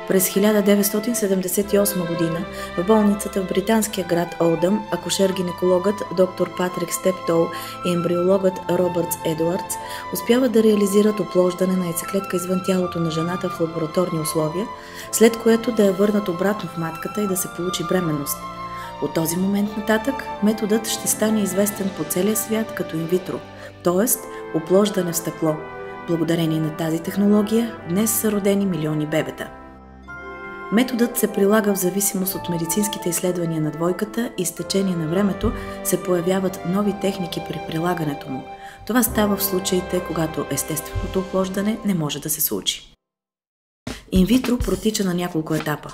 През 1978 година в болницата в британския град Олдъм акушер-гинекологът доктор Патрик Стептоу и ембриологът Робъртс Едуардс успяват да реализират оплождане на яйцеклетка извън тялото на жената в лабораторни условия, след което да я върнат обратно в матката и да се получи бременност. От този момент нататък методът ще стане известен по целия свят като инвитро, т.е. оплождане в стъкло. Благодарение на тази технология днес са родени милиони бебета. Методът се прилага в зависимост от медицинските изследвания на двойката и с течение на времето се появяват нови техники при прилагането му. Това става в случаите, когато естественото оплождане не може да се случи. Инвитро протича на няколко етапа.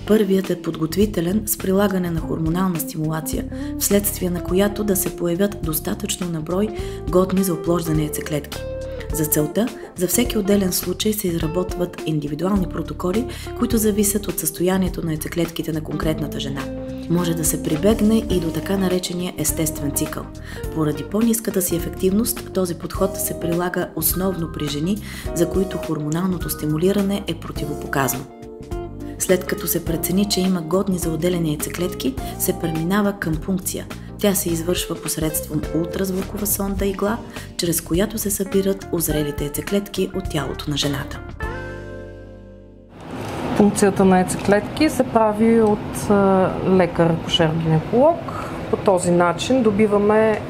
Първият е подготвителен с прилагане на хормонална стимулация, вследствие на която да се появят достатъчно на брой годни за оплождане яйцеклетки. За целта, за всеки отделен случай се изработват индивидуални протоколи, които зависят от състоянието на яйцеклетките на конкретната жена. Може да се прибегне и до така наречения естествен цикъл. Поради по-ниската си ефективност, този подход се прилага основно при жени, за които хормоналното стимулиране е противопоказно. След като се прецени, че има годни за отделяне яйцеклетки, се преминава към пункция. Тя се извършва посредством ултразвукова сонда игла, чрез която се събират озрелите яйцеклетки от тялото на жената. Пункцията на яйцеклетки се прави от лекар-акушер-гинеколог. По този начин добиваме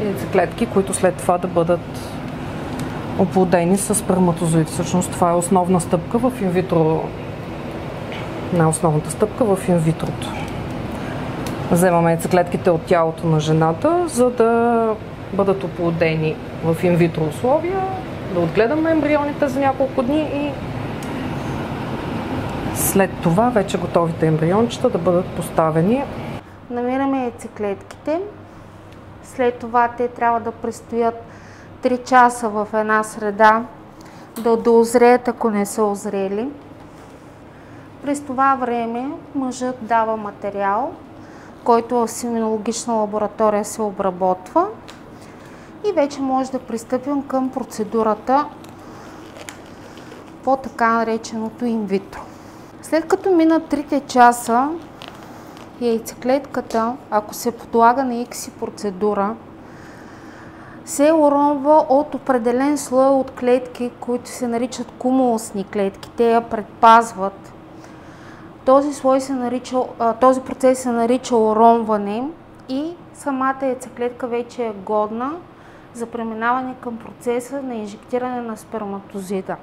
яйцеклетки, които след това да бъдат оплодени с сперматозоид. Всъщност това е основна стъпка в инвитро. Най-основната стъпка в инвитрото. Вземаме яйцеклетките от тялото на жената, за да бъдат оплодени в инвитро условия, да отгледаме ембрионите за няколко дни и след това вече готовите ембриончета да бъдат поставени. Намираме яйцеклетките, след това те трябва да престоят 3 часа в една среда, да доозреят, ако не са озрели. През това време мъжът дава материал, който в семинологична лаборатория се обработва и вече може да пристъпим към процедурата по така нареченото инвитро. След като минат 3 часа, яйцеклетката, ако се подлага на икси процедура, се уронва от определен слой от клетки, които се наричат кумулусни клетки. Те я предпазват. Този процес се нарича уронване и самата яйцеклетка вече е годна за преминаване към процеса на инжектиране на сперматозида.